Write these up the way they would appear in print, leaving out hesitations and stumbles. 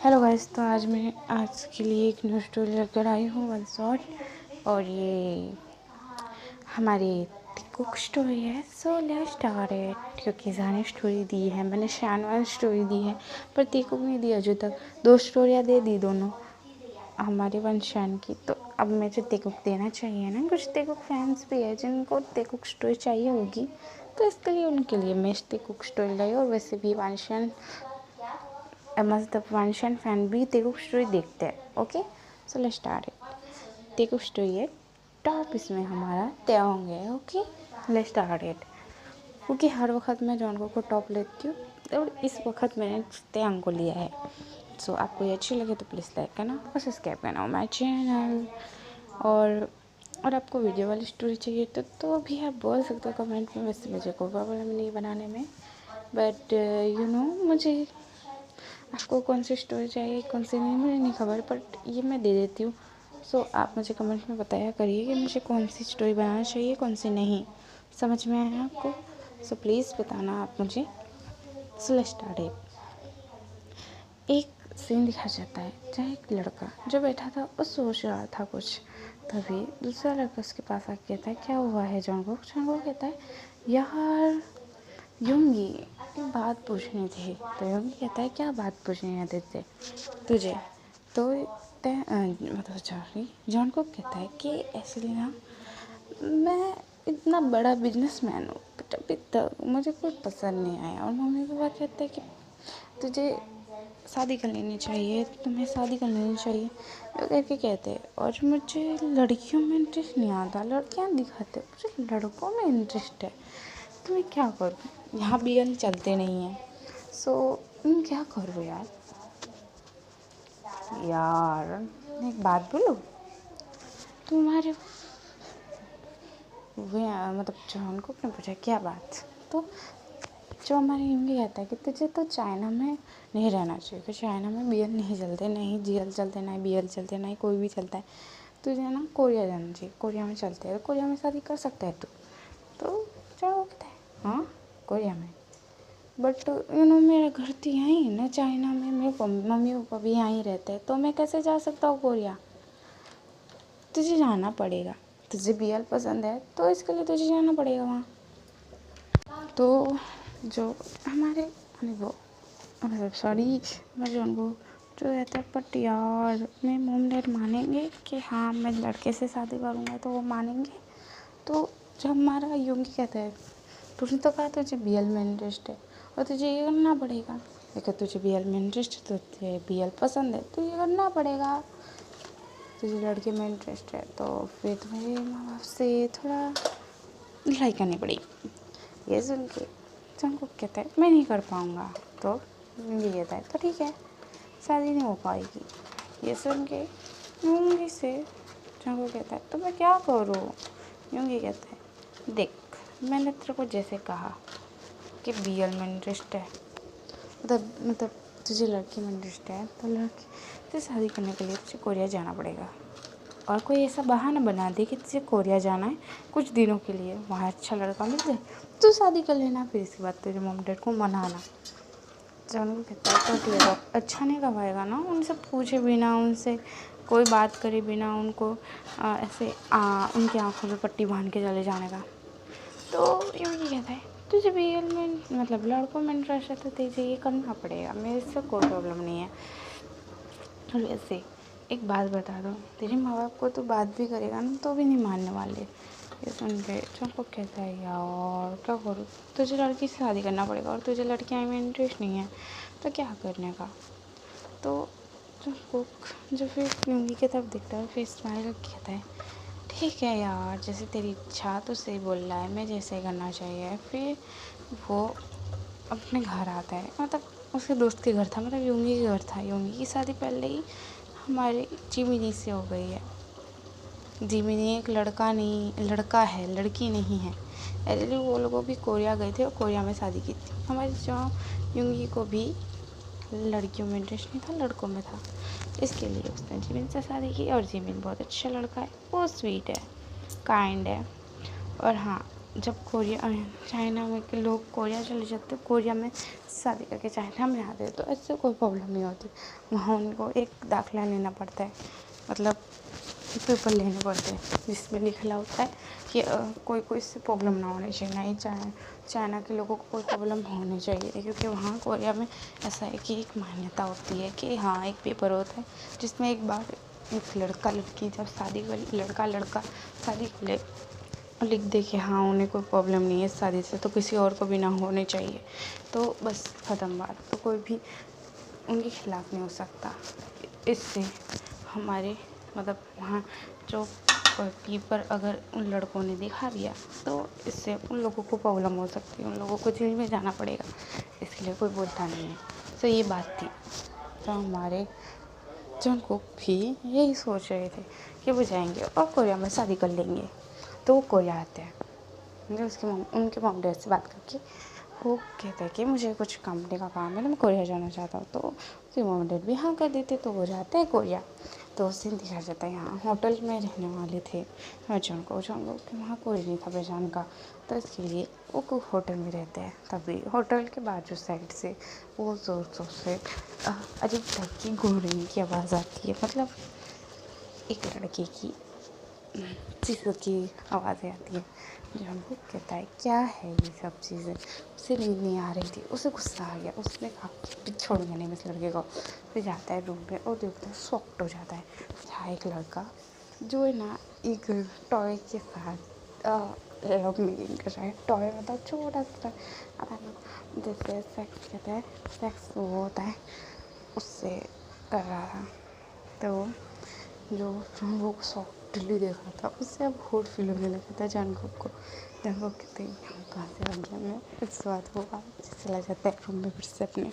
Hello guys, तो आज के लिए एक न्यू स्टोरी लेकर आई हूँ वन शॉट। और ये हमारी कुक स्टोरी है। सो लेट्स स्टार्ट इट। क्योंकि जाने स्टोरी दी है, मैंने शानवान स्टोरी दी है पर तीकुक नहीं दी अभी तक। 2 स्टोरियाँ दे दी दोनों हमारे वंशान की। तो अब मुझे तेकुक देना चाहिए ना। कुछ तेकुक फैंस भी है जिनको तेकुक स्टोरी चाहिए होगी, तो इसके लिए उनके लिए मैं तेकुक स्टोरी लाई। और वैसे भी वंशान मतलब वंशान फैन भी तेकुक स्टोरी देखते हैं। Okay, so let's start it. तेकुक स्टोरी है टॉप, इसमें हमारा त्योंग है। Okay, let's start it. क्योंकि हर वक्त मैं जॉनको को टॉप लेती हूँ और इस वक्त मैंने त्योंग को लिया है। सो आपको ये अच्छी लगे तो प्लीज़ लाइक करना और सब्सक्राइब करना माय चैनल। और आपको वीडियो वाली स्टोरी चाहिए तो भी आप बोल सकते हो कमेंट में। वैसे मुझे कोई प्रॉब्लम नहीं बनाने में, बट मुझे आपको कौन सी स्टोरी चाहिए कौन सी नहीं मुझे नहीं खबर, बट ये मैं दे देती हूँ। सो आप मुझे कमेंट में बताया करिए कि मुझे कौन सी स्टोरी बनाना चाहिए कौन सी नहीं। समझ में आया आपको? सो प्लीज़ बताना आप मुझे। सो लेट्स स्टार्ट इट। एक सीन दिखा जाता है जहाँ एक लड़का जो बैठा था वो सोच रहा था कुछ। तभी दूसरा लड़का उसके पास आके कहता है क्या हुआ है जॉन्गुक? जॉन्गुक कहता है यार यूंगी एक बात पूछनी थी। तो यूंगी कहता है क्या बात पूछनी है तुझे? तो मतलब सॉरी, जॉन्गुक कहता है कि एक्चुअली ना मैं इतना बड़ा बिजनेसमैन हूँ बट अभी तक मुझे कोई पसंद नहीं आया। और मम्मी पापा कहते हैं कि तुझे शादी कर लेनी चाहिए, तुम्हें शादी कर लेनी चाहिए वो करके कहते हैं। और मुझे लड़कियों में इंटरेस्ट नहीं आता, लड़कियाँ दिखाते, मुझे लड़कों में इंटरेस्ट है। तो मैं क्या करूँ? यहाँ बीएल चलते नहीं हैं। सो मैं क्या करूँ यार? मैं एक बात बोलूँ? तुम्हारे मतलब जॉन्गुक ने पूछा क्या बात? तो जो हमारे यूंगी कहता है कि तुझे तो चाइना में नहीं रहना चाहिए, कि चाइना में बीएल नहीं चलते, नहीं जीएल चलते, ना बीएल चलते, ना ही कोई भी चलता है। तुझे ना कोरिया जाना चाहिए, कोरिया में चलते हैं, कोरिया में शादी कर सकता है तू। तो जॉन्गुक कहता है हाँ कोरिया में, बट मेरा घर तो यहीं है ना चाइना में, मेरे मम्मी पापा भी यहीं रहते हैं, तो मैं कैसे जा सकता हूँ कोरिया? तुझे जाना पड़ेगा, तुझे बीएल पसंद है तो इसके लिए तुझे जाना पड़ेगा वहाँ। तो जो हमारे वो मतलब सॉरी मैं उनको जो रहता है, बट यार मैं मॉम डैड मानेंगे कि हाँ मैं लड़के से शादी करूँगा तो वो मानेंगे? तो जो हमारा यूंगी कहता है तूने तो कहा तुझे बीएल में इंटरेस्ट है और तुझे ये करना पड़ेगा। देखो तुझे बीएल में इंटरेस्ट है, तुझे बीएल पसंद है तो ये करना पड़ेगा। तुझे लड़के में इंटरेस्ट है तो फिर तुम्हें माँ बाप से थोड़ा लड़ाई करनी पड़ेगी। ये सुन के जॉन्गुक कहता है मैं नहीं कर पाऊँगा। तो यूंगी कहता है तो ठीक है, शादी नहीं हो पाएगी। ये सुन के यूंगी से जॉन्गुक कहता है तो मैं क्या करूँ? यूंगी कहता है देख मैंने तेरे को जैसे कहा कि बीएल में इंटरेस्ट है, मतलब तुझे लड़की में इंटरेस्ट है तो लड़की से शादी करने के लिए तुझे कोरिया जाना पड़ेगा। और कोई ऐसा बहाना बना दे कि तुझे कोरिया जाना है कुछ दिनों के लिए, वहाँ अच्छा लड़का मिल जाए तो शादी कर लेना, फिर इसके बाद तेरे मॉम डैड को मनाना। जॉन्गुक कहता है तो ठीक है, अच्छा नहीं करवाएगा ना उनसे पूछे बिना, उनसे कोई बात करे बिना, उनको ऐसे उनकी आँखों में पट्टी बांध के चले जाने का। तो यूंगी कहता है तुझे बीएल में मतलब लड़कों में इंटरेस्ट है तो तुझे ये करना पड़ेगा, मेरे से कोई प्रॉब्लम नहीं है। और वैसे एक बात बता दो, तेरे माँ बाप को तो बात भी करेगा ना तो भी नहीं मानने वाले। ये सुन के जॉन्गुक कहता है यार क्या करूँ? तुझे लड़की से शादी करना पड़ेगा और तुझे लड़कियाँ में इंटरेस्ट नहीं है तो क्या करने का? तो जॉन्गुक जो फिर यूंगी की तरफ देखता है फिर स्माइल करके कहता है ठीक है यार जैसे तेरी इच्छा, तो सही बोल रहा है, मैं जैसे करना चाहिए। फिर वो अपने घर आता है, मतलब उसके दोस्त के घर था, मतलब यूंगी के घर था। यूंगी की शादी पहले ही हमारे जिमिनी से हो गई है। जिमिनी एक लड़का है, लड़की नहीं है। एक्चुअली वो लोगों भी कोरिया गए थे और कोरिया में शादी की थी। हमारे जो यूंगी को भी लड़कियों में इंटरेस्ट नहीं था, लड़कों में था, इसके लिए उसने जिमिन से शादी की। और जिमिन बहुत अच्छा लड़का है, वो स्वीट है, काइंड है। और हाँ जब चाइना में के लोग कोरिया चले जाते, कोरिया में शादी करके चाइना में आते हैं, तो ऐसे कोई प्रॉब्लम नहीं होती। वहाँ उनको एक दाखिला लेना पड़ता है, मतलब पेपर लेने पड़ते हैं जिसमें लिखा होता है कि कोई कोई इससे प्रॉब्लम ना होनी चाहिए। नहीं, चाइना के लोगों को कोई प्रॉब्लम होनी चाहिए, क्योंकि वहाँ कोरिया में ऐसा है कि एक मान्यता होती है कि हाँ, एक पेपर होता है जिसमें एक बार एक लड़का लड़की जब शादी कर, लड़का शादी कर ले, लिख दे कि हाँ, उन्हें कोई प्रॉब्लम नहीं है शादी से, तो किसी और को भी ना होने चाहिए, तो बस ख़त्म बात। तो कोई भी उनके खिलाफ़ नहीं हो सकता। इससे हमारे मतलब वहाँ जो पेपर अगर उन लड़कों ने दिखा दिया, तो इससे उन लोगों को प्रॉब्लम हो सकती है, उन लोगों को जेल में जाना पड़ेगा, इसलिए कोई बोलता नहीं है। तो ये बात थी। तो हमारे जंगकुक भी यही सोच रहे थे कि वो जाएंगे और कोरिया में शादी कर लेंगे। तो वो कोरिया आते हैं, उनके मॉम डैड से बात करके वो कहते हैं कि मुझे कुछ कंपनी का काम है, तो मैं कोरिया जाना चाहता हूँ। तो उसके मॉम डैड भी हाँ कर देते, तो वो जाते हैं कोरिया। तो उस दिन दिखा जाता है यहाँ होटल में रहने वाले थे जंगकुक कि वहाँ कोई नहीं था पहचान का, तो इसके लिए वो होटल में रहते हैं। तभी होटल के बाजू साइड से वो ज़ोर ज़ोर से अजीब टाइप की गुर्रिंग की आवाज़ आती है, मतलब एक लड़के की चीज़ों की आवाज़ें आती है। जंगकुक कहता है क्या है ये सब चीज़ें, उसे नींद नहीं आ रही थी, उसे गुस्सा आ गया, उसने कहा छोड़ूंगा नहीं मैं इस लड़के को। फिर जाता है रूम में और देखता है शॉक्ड हो जाता है, जहाँ एक लड़का जो है ना एक टॉय के साथ लव मेकिंग कर रहा है। टॉय मतलब छोटा सा जैसे सेक्स कहते हैं, सेक्स वो होता है उससे कर रहा था। तो जो वो सॉफ्टली देख रहा था, उससे अब होट फील होने लगा था जंगकुक को। जंगकुक कहते हैं कहाँ से आ गया मैं। इस बात वो वापस चला जाता है रूम में, फिर से अपने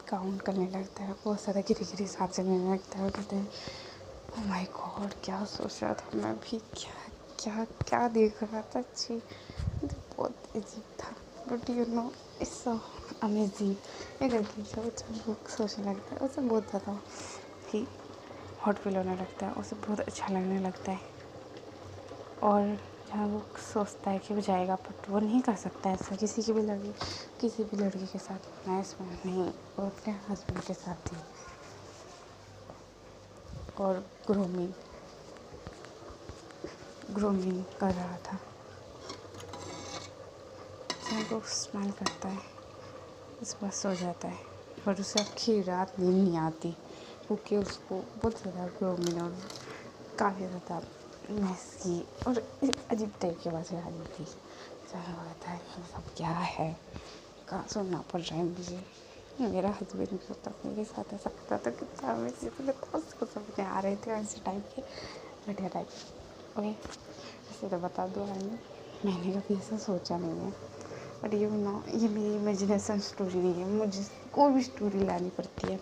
काउंट करने लगता है, बहुत ज़्यादा गिरी सांसें लेने लगता है। वो कहते हैं ओह माय गॉड, क्या सोच रहा था मैं भी, क्या क्या क्या देख रहा था। जी, बहुत अजीब था, but you know it's so amazing. एक लड़की जब जंगकुक सोचने लगता है, उसे बहुत ज़्यादा ही हॉट फील होने लगता है, उसे बहुत अच्छा लगने लगता है। और जहाँ वो सोचता है कि वो जाएगा, बट वो नहीं कर सकता ऐसा किसी की भी लड़की के साथ, नाइस में नहीं, वो अपने हस्बैंड के साथ थी। और ग्रूमिंग कर रहा था। जहाँ वो स्माइल करता है, इस बार सो जाता है, और उसे आखिरी रात नींद नहीं आती, क्योंकि उसको बहुत ज़्यादा ग्रूमिंग और काफ़ी ज़्यादा मैसी और अजीब टाइप की आवाज़ें आ रही थी। चला कहता है ये सब क्या है, कहाँ सुनना पड़ रहा है मुझे, मेरा हस्बैंड भी होता मेरे साथ ऐसा करता तो कितना मैसी, तो कितना उसको समझ आ रहे थे ऐसे टाइप के घटिया टाइप। ओके, ऐसे तो बता दो मैंने कभी ऐसा सोचा नहीं है, बट ये नो ये मेरी इमेजिनेशन स्टोरी नहीं है, मुझे कोई भी स्टोरी लानी पड़ती है।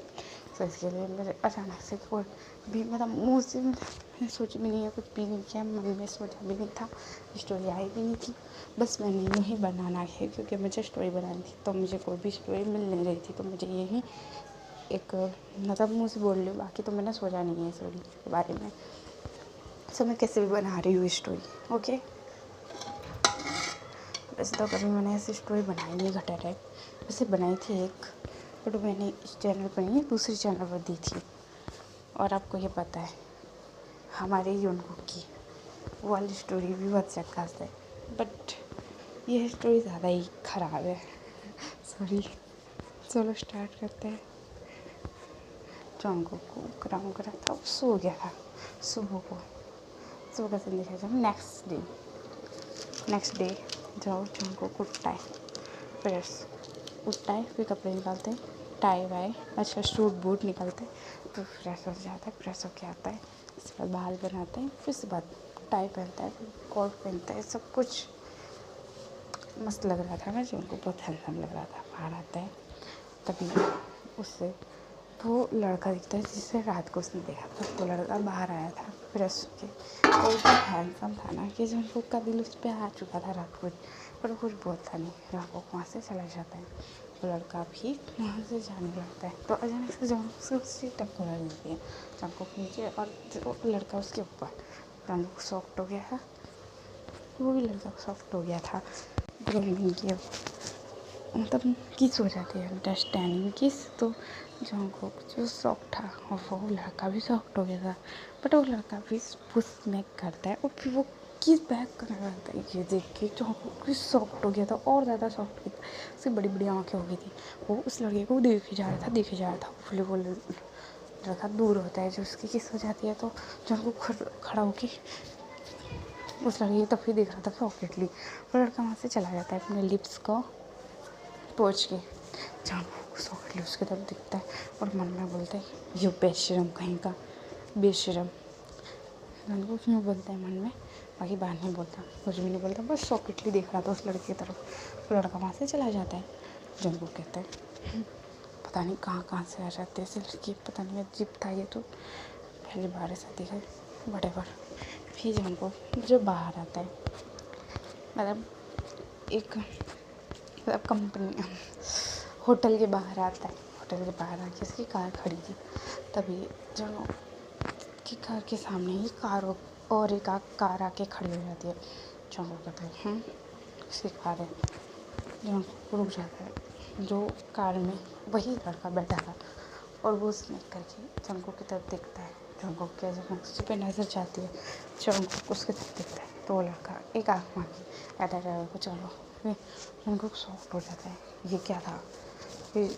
तो इसके लिए मेरे अचानक से कोई भी मतलब मुँह से मैंने सोची भी नहीं है, कुछ भी नहीं किया, मन में सोचा भी नहीं था, स्टोरी आई भी नहीं थी, बस मैंने यही बनाना है क्योंकि मुझे स्टोरी बनानी थी। तो मुझे कोई भी स्टोरी मिल नहीं रही थी, तो मुझे यही एक मतलब मुँह से बोल रही हूँ, बाकी तो मैंने सोचा नहीं है स्टोरी के बारे में। सो मैं कैसे भी बना रही हूँ स्टोरी। ओके, वैसे तो कभी मैंने ऐसी स्टोरी बनाई नहीं घटा टाइप, वैसे बनाई थी एक, बट मैंने इस चैनल पर नहीं दूसरी चैनल पर दी थी। और आपको ये पता है हमारे जंगकुक की वो वाली स्टोरी भी बहुत झकास है, बट ये स्टोरी ज़्यादा ही ख़राब है। सॉरी, चलो स्टार्ट करते हैं। जंगकुक को ग्राम करा था, वो सो गया था सुबह का सीन दिखाया जब नेक्स्ट डे जाओ जंगकुक उठता है, फ्रेश उठता है, फिर कपड़े निकालते हैं, टाई वाई अच्छा सूट बूट निकालते हैं, तो फ्रेश हो जाता है, फ्रेश होके आता है, उसके बाद बाल बनाते हैं, फिर उसके बाद टाई पहनता है, फिर कोट पहनता है, सब कुछ मस्त लग रहा था। मैं जो उनको बहुत हैंडसम लग रहा था। बाहर आता है, तभी उससे वो लड़का दिखता है जिससे रात को उसने देखा था। वो लड़का बाहर आया था फ्रेश होके, और इतना हैंडसम था ना कि जंगकुक का दिल उस पर आ चुका था रात को, पर कुछ बोलता नहीं, जंगकुक वहाँ से चला जाता है। वो लड़का भी वहाँ से जाने लगता है, तो अचानक से जंगकुक से उसकी टक्कर लग जाती है, जंगकुक नीचे और वो लड़का उसके ऊपर। जंगकुक शॉक्ड हो गया था, वो भी लड़का सॉफ्ट हो गया था। ग्रोमिंग की मतलब किस हो जाती है, अंडरस्टैंडिंग किस, तो जंगकुक जो सॉफ्ट था और वो लड़का भी सॉफ्ट हो गया था। बट वो लड़का भी पुश मैक करता है और फिर वो किस बैक करने लगता है। ये देख के जंगकुक भी सॉफ्ट हो गया था और ज़्यादा सॉफ्ट हो गया था। उसकी बड़ी बड़ी आँखें हो गई थी। वो उस लड़के को देखे जा रहा था। फिर वो लड़का दूर होता है, जो उसकी किस हो जाती है, तो जंगकुक खड़ा होके उस लड़के की तब देख रहा था सॉकेटली। वो लड़का वहाँ से चला जाता है अपने लिप्स को पोंछ के। जंगकुक सॉकेटली उसकी तरफ दिखता है और मन में बोलता है ये बेशरम कहीं का, बेशरम। जंगकुक यूँ बोलता है मन में, बाकी बाहर नहीं बोलता, कुछ भी नहीं बोलता, बस सॉकेटली देख रहा था उस लड़के की तरफ। वो लड़का वहाँ से चला जाता है। जंगकुक कहता है पता नहीं कहाँ से आ जाते ऐसे लड़के, पता नहीं अजीब था ये तो, पहली बार ऐसा देखा, वटेवर। फिर जंगकुक जो बाहर आता है, मतलब एक मतलब कंपनी होटल के बाहर आता है। होटल के बाहर आके उसकी कार खड़ी थी। तभी जंगकुक की कार के सामने ही कार और एक कार आके खड़ी हो जाती है। जंगकुक कहता है उसकी कार है। जंगकुक रुक जाता है। जो कार में वही लड़का बैठा था और वो उसमें करके जंगकुक की तरफ देखता है। जंगकुक के उस पर नजर जाती है। जंगकुक उसकी तरफ देखता है तो वो लड़का एक आँख मार के कहता है ड्राइवर को चलो। फिर जंगकुक सॉफ्ट हो जाता है, ये क्या था। फिर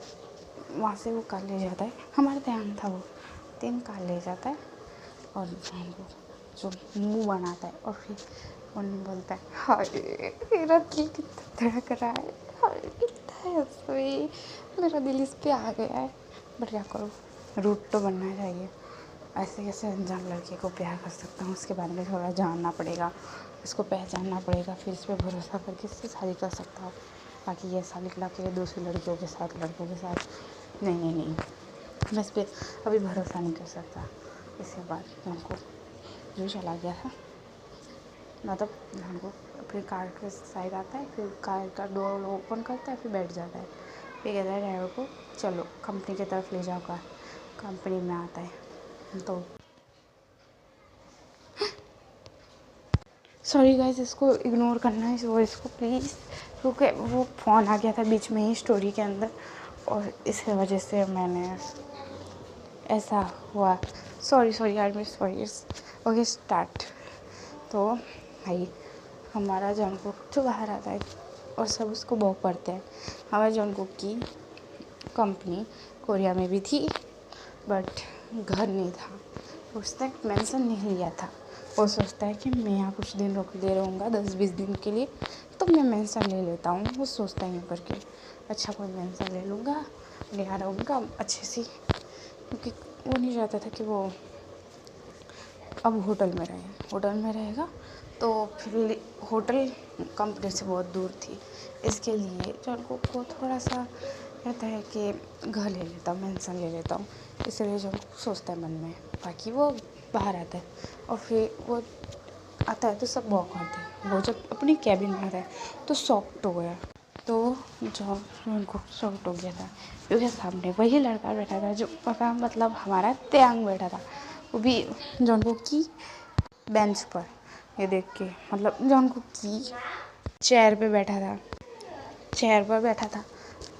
वहाँ से वो कार ले जाता है, हमारे ध्यान था वो 3 कार ले जाता है और जंगकुक जो मुँह बनाता है और फिर उन्हें बोलता है हाय मेरा दिल कितना धड़क रहा है, हाय कितना है उसमें, मेरा दिल इस पे आ गया है। बट क्या करो, रूट तो बनना चाहिए। ऐसे कैसे अनजान लड़के को प्यार कर सकता हूँ, उसके बारे में थोड़ा जानना पड़ेगा, इसको पहचानना पड़ेगा, फिर इस पर भरोसा करके इससे शादी कर सकता हूँ। बाकी ये शादी ला के दूसरी लड़कियों के साथ लड़कों के साथ नहीं मैं इस पर अभी भरोसा नहीं कर सकता। इसके बाद जंगकुक जो चला गया था, मतलब जंगकुक फिर कार के साइड आता है, फिर कार का डोर ओपन करता है, फिर बैठ जाता है। फिर कहता है ड्राइवर को चलो कंपनी की तरफ ले जाओ कार। कंपनी में आता है तो सॉरी गाइस, इसको इग्नोर करना है वो इसको प्लीज़, क्योंकि वो फ़ोन आ गया था बीच में ही स्टोरी के अंदर और इस वजह से मैंने ऐसा हुआ। सॉरी यार मैं सॉरी। Okay start. तो भाई हमारा जंगकुक जो बाहर आता है और सब उसको बहुत पढ़ते हैं। हमारे जंगकुक की कंपनी कोरिया में भी थी बट घर नहीं था, उसने मेंशन नहीं लिया था। वो सोचता है कि मैं यहाँ कुछ दिन रुक दे रहूँगा 10-20 दिन के लिए, तो मैं मेंशन ले लेता हूँ। वो सोचता है यूँ करके अच्छा कोई मेंशन ले लूँगा, ले आ रहूँगा अच्छे से, क्योंकि वो नहीं चाहता था कि वो अब होटल में रहेगा तो फिर होटल कंपनी से बहुत दूर थी। इसके लिए जंगकुक को थोड़ा सा कहता है कि घर ले लेता हूँ, मेंशन ले लेता हूँ। इसलिए जंगकुक सोचता है मन में। बाकी वो बाहर आता है और फिर वो आता है तो सब वॉक करते हैं। वो जब अपनी कैबिन में आता है तो शॉक्ड हो गया। तो जंगकुक शॉक्ड हो गया था क्योंकि सामने वही लड़का बैठा था जो मतलब हमारा त्यांग बैठा था, वो भी जंगकुक की बेंच पर। ये देख के मतलब जंगकुक की चेयर पर बैठा था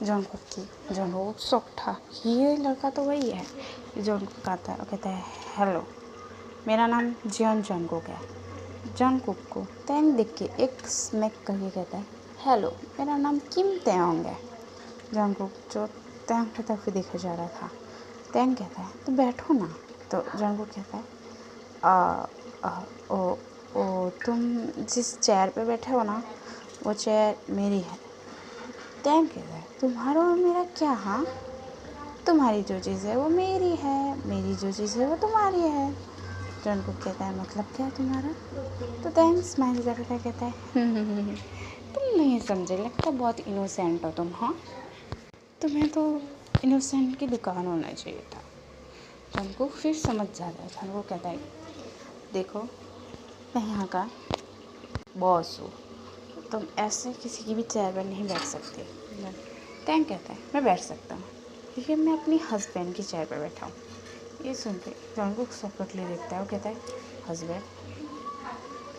जंगकुक शॉक था, ये लड़का तो वही है। जंगकुक आता है और कहता है हेलो मेरा नाम जियोन जंगकुक है। जंगकुक को तेंग देख के एक स्मैक करके कहता है हेलो मेरा नाम किम तेंग है। जंगकुक जो तेंग की तरफ देखा जा रहा था, तेंग कहता है तो बैठो ना। तो जंगकुक कहता है ओ तुम जिस चेयर पे बैठे हो ना वो चेयर मेरी है। तेंग कहता है तुम्हारा और मेरा क्या, हाँ तुम्हारी जो चीज़ है वो मेरी है, मेरी जो चीज़ है वो तुम्हारी है। जंगकुक कहता है मतलब क्या तुम्हारा। तो तेंग स्माइल करके कहता है तुम नहीं समझे, लगता बहुत इनोसेंट हो तुम। हाँ तुम्हें तो इनोसेंट की दुकान होना चाहिए था। जंगकुक फिर समझ जाता है। जंगकुक कहता है देखो मैं यहाँ का बॉस हूँ, तुम ऐसे किसी की भी चेयर पर नहीं बैठ सकते। तेंग कहता है मैं बैठ सकता हूँ क्योंकि मैं अपनी हस्बैंड की चेयर पर बैठा हूँ। ये सुन के जंगकुक सेपरेटली देखता है और कहता है हस्बैंड।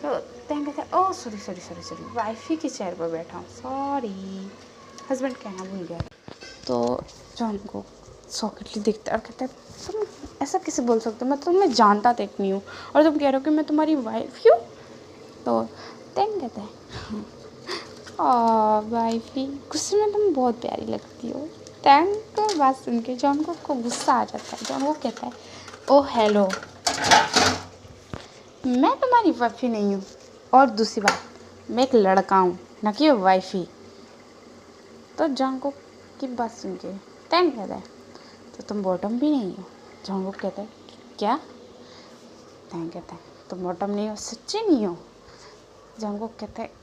तो तैं कहता है oh sorry sorry sorry sorry, wifey की चेयर पर बैठा हूँ, सॉरी, हस्बैंड कहना भूल गया। तो जॉन को सॉकेटली दिखता है और कहता है तुम ऐसा कैसे बोल सकते हो, मैं तुम्हें जानता तक नहीं हूँ और तुम कह रहे हो कि मैं तुम्हारी वाइफ हूँ। तो तैं कहता है वाइफी, गुस्से में तुम बहुत प्यारी लगती हो। तैं को बात सुन के जॉन को गुस्सा आ जाता है। जॉन को कहता है ओ हेलो, मैं तुम्हारी वाइफी नहीं हूँ, और दूसरी बात मैं एक लड़का हूँ ना कि वाइफी। तो जॉन की बात सुन के तैं कहता है तो तुम बॉटम भी नहीं हो। जॉन कहता है क्या? तैं कहता है तुम बॉटम नहीं हो, सच्ची नहीं हो। जॉन कहता है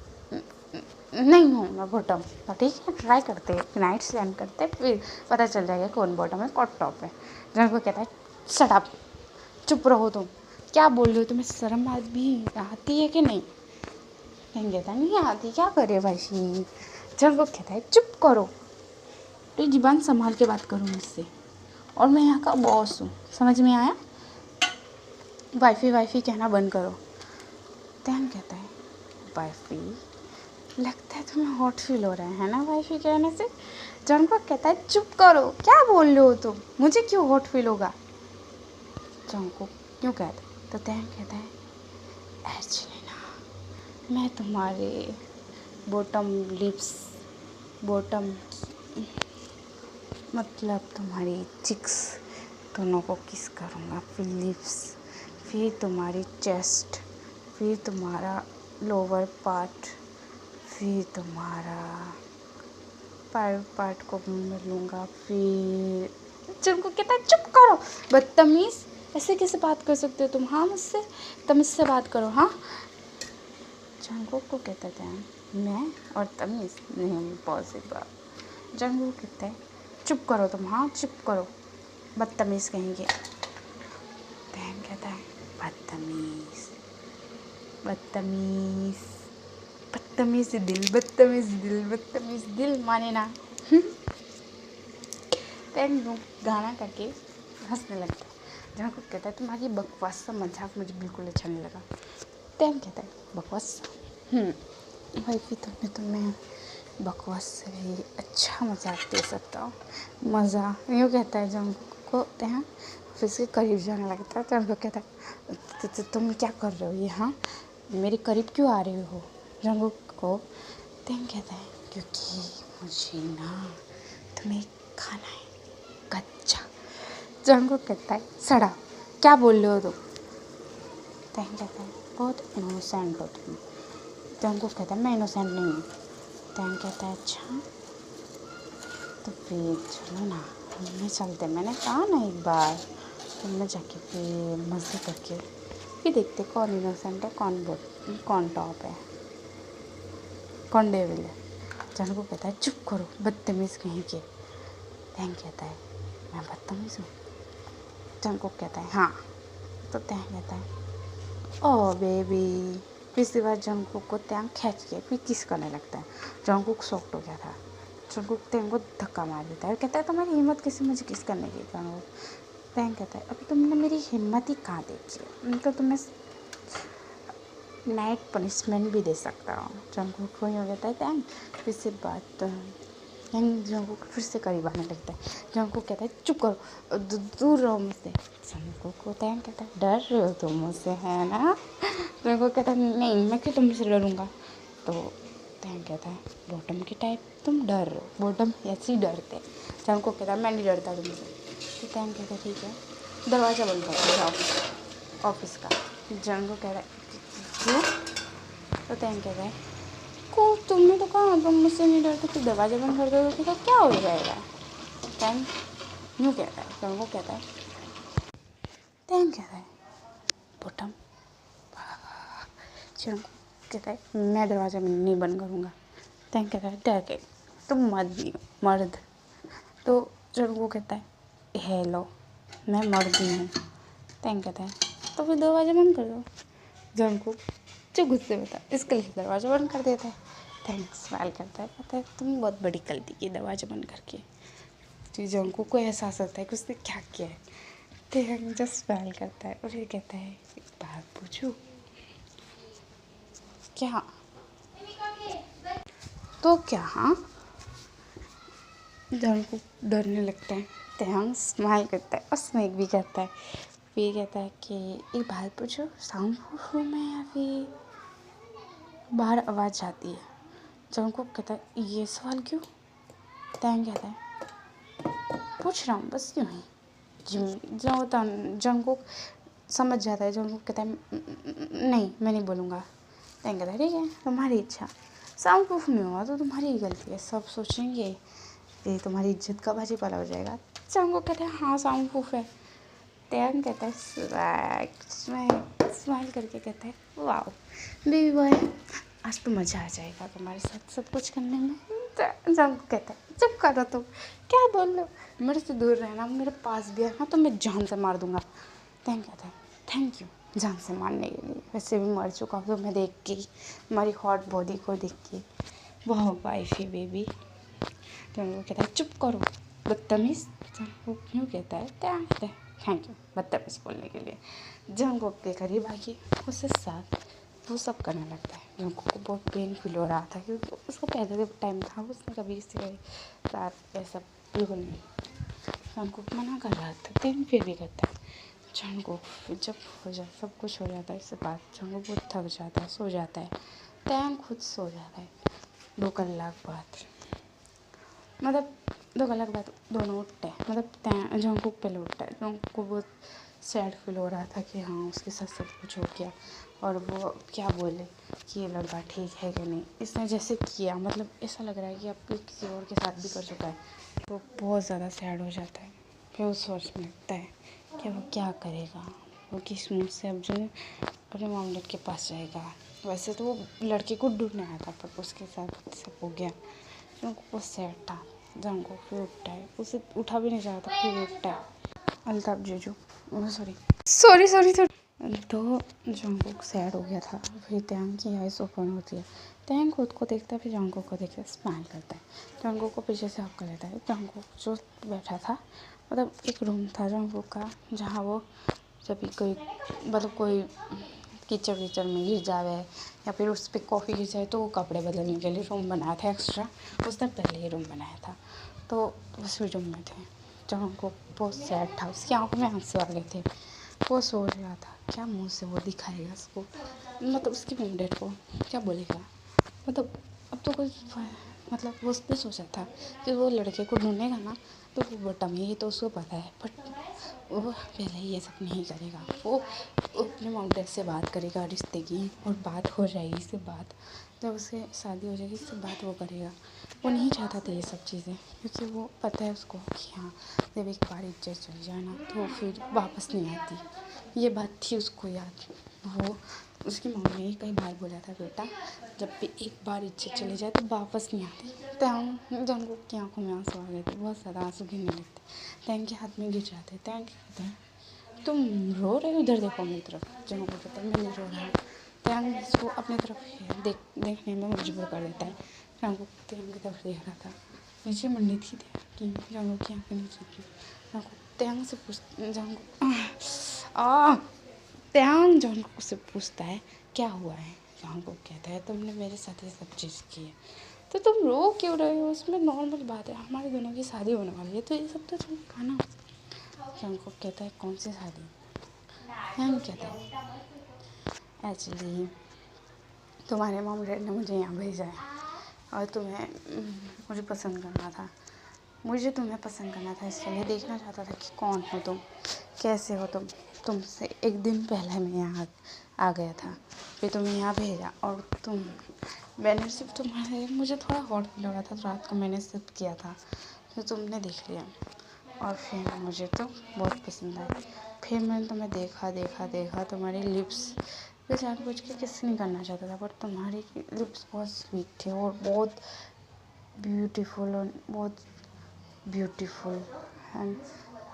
नहीं हूँ मैं बॉटम। तो ठीक है, ट्राई करते हैं, नाइट स्लैम करते हैं, फिर पता चल जाएगा कौन बॉटम है कौन टॉप है। जॉन कहता है शट अप, चुप रहो तुम, क्या बोल रहे हो, तुम्हें शर्म भी आती है कि नहीं? तैं कहता है नहीं आती, क्या करे भाई। जॉन कहता है चुप करो, तो ज़ुबान संभाल के बात करो मुझसे, और मैं यहाँ का बॉस हूँ, समझ में आया? वाइफी वाइफी कहना बंद करो। तैं कहता है वाइफी, लगता है तुम्हें हॉट फील हो रहा है ना वाइफी कहने से। जॉन कहता है चुप करो, क्या बोल रहे हो तुम, मुझे क्यों हॉट फील होगा? जॉन क्यों कहता है? तो तैं कहता है एक्चुअली ना, मैं तुम्हारे बॉटम लिप्स, बॉटम मतलब तुम्हारी चिक्स दोनों को किस करूँगा, फिर लिप्स, फिर तुम्हारी चेस्ट, फिर तुम्हारा लोअर पार्ट, फिर तुम्हारा प्राइवेट पार्ट को मैं लूँगा। फिर जिनको कहता है चुप करो, बदतमीज़, ऐसे कैसे बात कर सकते हो तुम? हाँ मुझसे तमीज़ से बात करो। हाँ जंगो को कहता है मैं और तमीज़ नहीं पॉसिबल। जंगो कहता है चुप करो तुम, हाँ चुप करो, बदतमीज़ कहेंगे। तैं कहता है बदतमीज़, बदतमीज़, बदतमीज़ दिल, बदतमीज़ दिल, बदतमीज़ दिल माने ना। तैं गाना करके हंसने लगता है। जहाँ को कहता है तुम्हारी बकवास सा मजाक मुझे बिल्कुल अच्छा नहीं लगा। तैं कहता है बकवास, वाइफी तुम्हें बकवास से भी अच्छा मजाक दे सकता हूँ, मज़ा, यूँ कहता है। जंग को तैं फिर से करीब जाने लगता है। जंग को कहता है तुम क्या कर रहे हो यहाँ, मेरे करीब क्यों आ रहे हो? जंग को तैं कहता है क्योंकि मुझे ना तुम्हें खाना है कच्चा। जंग को कहता है सड़ा, क्या बोल रहे हो तुम? तैं कहता है बहुत इनोसेंट हो तुम। तैं को कहता है मैं इनोसेंट नहीं हूँ। तैं कहता है अच्छा तो फिर चलो ना घूमने चलते, मैंने कहा ना एक बार, घूमने जाके फिर मज़े करके फिर देखते कौन इनोसेंट है, कौन टॉप है, कौन डेविल है। जन को कहता है चुप करो, बदतमीज़ कहीं के। तैं कहता है मैं बदतमीज़ हूँ? जन को कहता है हाँ। तो तैं कहता है ओ बेबी। पिछली बार जंगकुक को तैं खींच के फिर किस करने लगता है। जंगकुक शॉक्ड हो गया था। जंगकुक तैं को धक्का मार देता है और कहता है तुम्हारी हिम्मत कैसे मुझे किस करने की? जंगकुक तैं कहता है अभी तुमने मेरी हिम्मत ही कहाँ देखी है, तो तुम्हें नाइट पनिशमेंट भी दे सकता हूँ। जंगकुक वही हो जाता है तैं फिर से बात। जंगकुक फिर से करीब आने लगता है। जंगकुक कहता है चुप करो, दूर रहो मुझसे। जंगकुक को तैं कहता है डर रहे हो तुम मुझसे, है ना? जंगकुक कहता है नहीं, मैं क्यों तुमसे डरूंगा? तो तैं कहता है बॉटम के टाइप तुम डर रहे हो, बॉटम ऐसे ही डरते। जंगकुक कहता है मैं नहीं डरता तुमसे। तो तैं कहता है ठीक है, दरवाज़ा बंद कर दो ऑफिस का। जंगकुक कह रहा है क्यों? तो तैं कहता है को तुमने तो कहा तुम मुझसे नहीं डरते, तो दरवाज़ा बंद कर दोगे तो क्या हो जाएगा? तैं यूँ कहता है। जंगकुक कहता है तैं कहता है बॉटम। जंगकुक कहता है मैं दरवाज़ा नहीं बंद करूँगा। तैं कहता है डर के तुम मर्द भी हो, मर्द। तो जंगकुक कहता है हेलो मैं मर्द ही हूँ। तैं कहता है तो फिर दरवाज़ा बंद कर दो। जंगकुक जो गुस्से में था इसके लिए दरवाज़ा बंद कर देता है। थैंक्स स्माइल करता है, कहता है तुमने बहुत बड़ी गलती की दरवाज़ा बंद करके। तो जंगकुक को एहसास होता है कि उसने क्या किया है। तो जस्ट स्माइल करता है और फिर कहता है एक बात पूछूं? क्या तो क्या? हाँ, जंगकुक डरने लगता है, तैयांग स्माइल करता है और स्नेक भी करता है। फिर कहता है कि एक बात पूछो, साउंड प्रूफ रूम है या फिर बाहर आवाज़ आती है? जंगकुक कहता है ये सवाल क्यों? तैयांग कहता है पूछ रहा हूँ बस, क्यों ही? जंगकुक समझ जाता है। जंगकुक कहता है नहीं, मैं नहीं बोलूँगा। तैयांग कहता है ठीक है, तुम्हारी इच्छा। साउंड प्रूफ नहीं हुआ तो तुम्हारी ही गलती है, सब सोचेंगे ये तुम्हारी इज्जत का बाजीपाला हो जाएगा। जंगकुक कहता है हाँ साउंड प्रूफ है। तैयांग कहता है स्माइल करके कहता है वाओ बेबी बॉय, आज तो मज़ा आ जाएगा तुम्हारे साथ सब कुछ करने में। जंगकुक कहता है चुप करो तुम, क्या बोल रहे हो, मेरे से दूर रहना, मेरे पास भी आना तो मैं जान से मार दूंगा। तैयांग कहता है थैंक यू जान से मारने के लिए, वैसे भी मर चुका हूँ तो मैं देख के, हमारी हॉट बॉडी को देख के, वाह वाइफी बेबी। जंगकुक कहता है चुप करो बदतमीज। जंगकुक क्यों कहता है? तैयांग कहता है थैंक यू बदतमीज बोलने के लिए। जंगकुक के करीब आके उससे साथ वो सब करने लगता है। जंगकुक को बहुत पेन फील हो रहा था क्योंकि उसको पहले जब टाइम था उसने कभी किसी के साथ ऐसा बिल्कुल नहीं। जंगकुक मना कर रहा था लेकिन फिर भी करता है। जंगकुक जब हो जाए सब कुछ हो जाता है इसके बाद जंगकुक बहुत थक जाता है, सो जाता है। तैयांग खुद सो जाता है 2 कलाक बाद, मतलब 2 कलाक बाद दोनों उठते हैं, मतलब जंगकुक पहले उठता है। जंगकुक को बहुत सैड फील हो रहा था कि हाँ उसके साथ सब कुछ हो गया और वो क्या बोले कि ये लड़का ठीक है कि नहीं, इसने जैसे किया मतलब ऐसा लग रहा है कि अब भी किसी और के साथ भी कर चुका है। तो बहुत ज़्यादा सैड हो जाता है। फिर वो सोचने लगता है कि वो क्या करेगा, वो किस मुँह से अब जो अपने मॉम डैड के पास जाएगा। वैसे तो वो लड़के को ढूंढने आया था पर उसके साथ सब हो गया। जंगकुक बहुत सैड था। जंगकुक फिर उठता है, उसे उठा भी नहीं जा रहा था फिर उठता है। अल्ताफ जीजू सॉरी सॉरी सॉरी। तो जंगकुक सैड हो गया था। फिर तैयांग की आइज़ ओपन होती है। तैयांग खुद को देखता है, फिर जंगकुक को देखकर स्माइल करता है। जंगकुक को पीछे से हक कर लेता है। जंगकुक जो बैठा था, मतलब एक रूम था जंगकुक का जहाँ वो जब भी कोई मतलब कोई कीचड़ वीचड़ में गिर जावे या फिर उस पर कॉफ़ी गिर जाए तो वो कपड़े बदलने के लिए रूम बनाया था एक्स्ट्रा। उसने पहले ही रूम बनाया था तो उस रूम में थे। जंगकुक बहुत सैड था, उसकी आंखों में आंसू आ गए थे। वो सोच रहा था क्या मुंह से वो दिखाएगा उसको, मतलब उसकी मॉम डैड को क्या बोलेगा। मतलब अब तो कुछ मतलब वो उसने सोचा था कि वो लड़के को ढूंढेगा ना तो वो बटम है, ये तो उसको पता है, बट वो पहले ये सब नहीं करेगा। वो अपने मॉम डैड से बात करेगा रिश्ते की और बात हो जाएगी, इससे बात जब उससे शादी हो जाएगी इससे बात वो करेगा। वो नहीं चाहता था ये सब चीज़ें क्योंकि वो पता है उसको कि हाँ जब एक बार इज्जत चली जाए ना तो फिर वापस नहीं आती। ये बात थी उसको याद। वो उसकी मम्मी ने कई बार बोला था बेटा जब भी एक बार इज्जत चली जाए तो वापस नहीं आती। जंगकुक की आंखों में आंसू आ गए थे, बहुत ज़्यादा आंसू गिरने लगते। तैयांग के हाथ में गिर जाते। तैयांग कहते हैं तुम रो रहे हो, इधर देखो मेरी तरफ। जंगकुक कहता है मैं नहीं रो रहा हूँ। तैयांग इसको अपनी तरफ देखने में मजबूर कर देता है। जंगकुक तैयांग की तरफ देख रहा था, नीचे मंडी थी कि जंगकुक की आंखें नीचे थी। जंगकुक तैयांग से तैयांग जंगकुक से पूछता है क्या हुआ है। जंगकुक कहता है तुमने मेरे साथ ये सब चीज़ की है तो तुम रो क्यों रहे हो, उसमें नॉर्मल बात है, हमारे दोनों की शादी होने वाली है तो ये सब तो चलेगा ना। जंगकुक कहता है कौन सी शादी? तैयांग कहता है एक्चुअली तुम्हारे मॉम डैड ने मुझे यहाँ भेजा है और तुम्हें मुझे पसंद करना था, मुझे तुम्हें पसंद करना था, इसलिए देखना चाहता था कि कौन हो तुम, कैसे हो तुम। तुमसे एक दिन पहले मैं यहाँ आ गया था, फिर तुम्हें यहाँ भेजा और मैंने सिर्फ तुम्हारे मुझे थोड़ा हॉट फील हो रहा था तो रात को मैंने सिर्फ किया था, फिर तुमने देख लिया और फिर मुझे तो बहुत पसंद आई। फिर मैंने तुम्हें देखा देखा देखा, तुम्हारी लिप्स मैं जानबूझ के किस नहीं करना चाहता था, बट तुम्हारी लिप्स बहुत स्वीट थे और बहुत ब्यूटीफुल एंड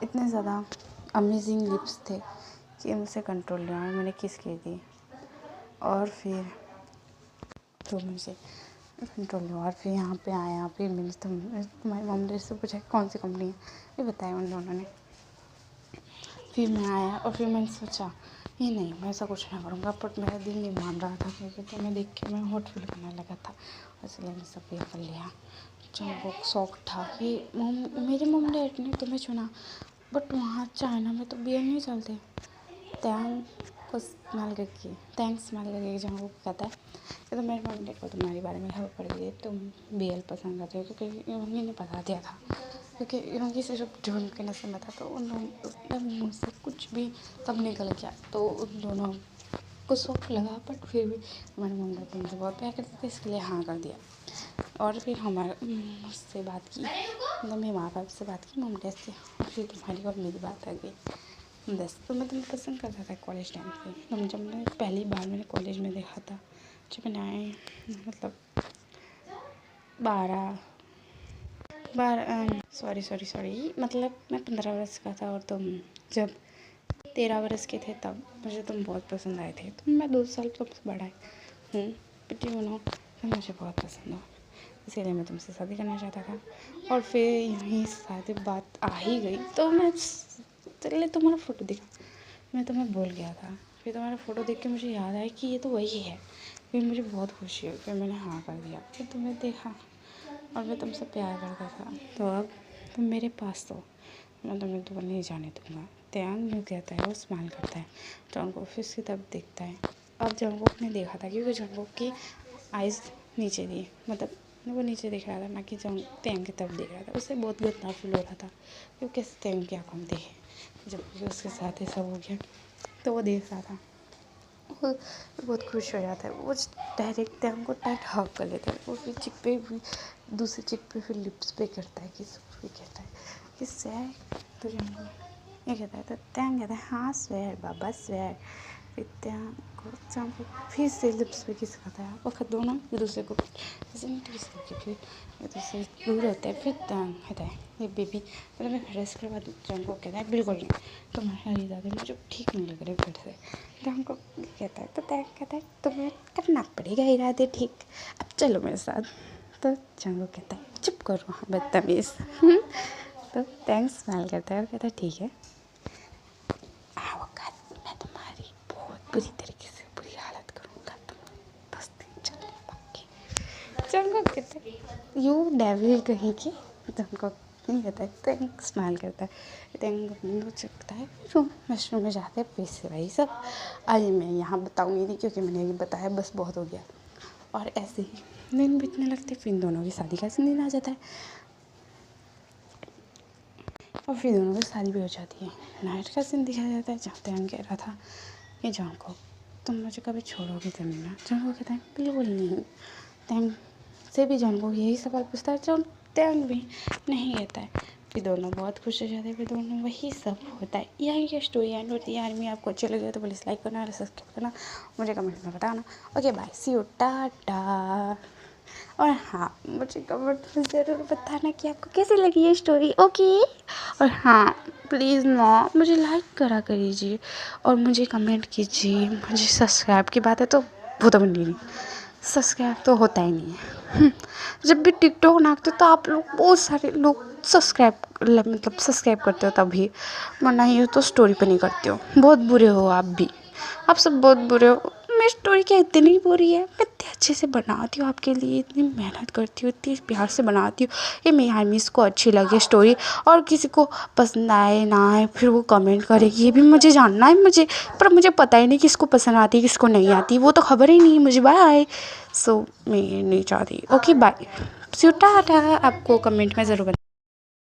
इतने ज़्यादा अमेजिंग लिप्स थे कि मुझसे कंट्रोल नहीं हुआ, मैंने किस की थी और फिर तो मुझे कंट्रोल हुआ और फिर यहाँ पे आया। फिर मैंने तुम्हारी मम्मी डैडी से पूछा कौन सी कंपनी है, ये बताया उन दोनों ने। फिर मैं आया और फिर मैंने सोचा ये नहीं, मैं ऐसा कुछ ना करूँगा, बट मेरा दिल नहीं मान रहा था क्योंकि तुम्हें देख के मैं हॉट फील करने लगा था, इसलिए मैं सब ये कर लिया। जंगकुक शौक था कि मेरे मम्मी डैडी ने तुम्हें चुना, बट वहाँ चाइना में तो बीएल नहीं चलते। थैंक्स स्मेल करके जंगकुक कहता है कि तो मेरे मम्मी डैडी को तुम्हारे बारे में खबर पड़ गई, तुम बीएल पसंद करते हो, क्योंकि मम्मी ने बता दिया था, क्योंकि योंगी से जब ढूंढ के नशे में था तो उन लोगों मुझसे कुछ भी तब निकल गया, तो उन दोनों को शौक लगा, बट फिर भी हमारे मम्मी डैडी मुझसे बहुत प्यार करते थे, इसलिए हाँ कर दिया। और फिर मुझसे बात की, मतलब मेरे माँ बाप से बात की मम्मी डैडी से, और फिर तुम्हारी और मेरी बात आ गई। बस तो मैं तुम्हें पसंद करता था कॉलेज टाइम पे, तुम जब मैंने पहली बार मैंने कॉलेज में देखा था, जब मैंने आए मतलब 12 मतलब मैं 15 वर्ष का था, और तुम जब 13 वर्ष के थे तब मुझे तुम बहुत पसंद आए थे। तो मैं 2 साल तुमसे बड़ा हूँ, बट यू नो तुम मुझे बहुत पसंद हो, इसीलिए मैं तुमसे शादी करना चाहता था। और फिर यहीं शादी बात आ ही गई, तो मैं चलिए तुम्हारा फ़ोटो दिखा, मैं तुम्हें भूल गया था। फिर तुम्हारा फ़ोटो देख के मुझे याद आया कि ये तो वही है। फिर मुझे बहुत खुशी हुई, फिर मैंने हाँ कर दिया। फिर तुम्हें देखा और मैं तुमसे प्यार करता था, तो अब तुम मेरे पास तो मैं तुम्हें तो नहीं जाने दूँगा। त्यांग यूँ कहता है, वो स्माइल करता है, जंगकुक फिर उसकी तरफ देखता है। अब जंगकुक ने देखा था, क्योंकि जंगकुक की आइज़ नीचे थी, मतलब वो नीचे देख रहा था, ना कि त्यांग की तरफ देख रहा था। उसे बहुत गंदा फील हो रहा था, क्योंकि कैसे त्यांग की आँखों में देखे। जब उसके साथ ये सब हो गया तो वो देख रहा था, वो बहुत खुश हो जाता है, वो डायरेक्ट त्यांग को टाइट हग कर लेता है। वो फिर चिक पे भी, दूसरे चिक पे फिर लिप्स पे करता है, किस पे कहता है कि स्वेर तो जंगकुक ये कहता है, तो त्यांग कहता है हाँ स्वेर बाबा स्वेर। फिर त्यांग को जंगकुक फिर से लिप्स पे किस करता है, वो दोनों एक दूसरे को किस करके फिर एक दूसरे दूर होते हैं। फिर त्यांग कहता है ये बेबी, मतलब मैं फिर इसके बाद जंगकुक कहता है बिल्कुल नहीं, तुम्हारी दादी मुझे ठीक नहीं लग रही फिर से। जंगकुक कहता है, तो त्यांग कहता है तुम्हें करना पड़ेगा इरादे ठीक, अब चलो मेरे साथ। तो जंगकुक कहता है चुप करो हाँ बदतमीज़। तो त्यांग स्माइल करता है और कहता है ठीक है, मैं तुम्हारी बहुत बुरी तरीके से बुरी हालत करूँगा, तुम 10 दिन चलने बाकी। जंगकुक कहता है यू डेविल कहीं की। जंगकुक नहीं कहता है, त्यांग स्माइल करता है। त्यांग चुकता है, मशरूम में जाते हैं फिर से वही सब। आज मैं यहाँ बताऊँगी नहीं, क्योंकि मैंने ये बताया बस बहुत हो गया। और ऐसे ही दिन बीतने लगते, फिर दोनों की शादी का दिन आ जाता है, और फिर दोनों की शादी भी हो जाती है। नाइट का सीन दिखाया जाता है, जहाँ त्यांग कह रहा था कि जंगकुक तुम मुझे कभी छोड़ोगे तो नहीं ना। जंगकुक कहता है बिल्कुल नहीं। त्यांग से भी जंगकुक यही सवाल पूछता है, जो त्यांग भी नहीं कहता है। फिर दोनों बहुत खुश हो जाते हैं, फिर दोनों वही सब होता है। यही की स्टोरी एंड होती है। आर्मी आपको अच्छी लगे तो प्लीज़ लाइक करना और सब्सक्राइब करना, मुझे कमेंट में बताना। Okay bye, see you, tata. और हाँ, मुझे कमेंट में ज़रूर बताना कि आपको कैसी लगी ये स्टोरी। ओके, और हाँ प्लीज़ ना मुझे लाइक करा करिए और मुझे कमेंट कीजिए। मुझे सब्सक्राइब की बात है तो वो तो बनी नहीं, सब्सक्राइब तो होता ही नहीं है। जब भी टिकटॉक नाचते तो आप लोग बहुत सारे लोग सब्सक्राइब करते हो तभी, वरना ये तो स्टोरी पे नहीं करते हो। बहुत बुरे हो आप भी, आप सब बहुत बुरे हो। मेरी स्टोरी क्या इतनी बुरी है? मैं इतने अच्छे से बनाती हूँ आपके लिए, इतनी मेहनत करती हूँ, इतनी प्यार से बनाती हूँ। ये मेरी आर्मीज़ को अच्छी लगे स्टोरी, और किसी को पसंद आए ना आए फिर वो कमेंट करेगी, ये भी मुझे जानना है। पर मुझे पता ही नहीं किसको पसंद आती है किसको नहीं आती, वो तो खबर ही नहीं है मुझे। बाय। सो मैं नहीं चाहती। Okay bye, see you, tata. आपको कमेंट में ज़रूर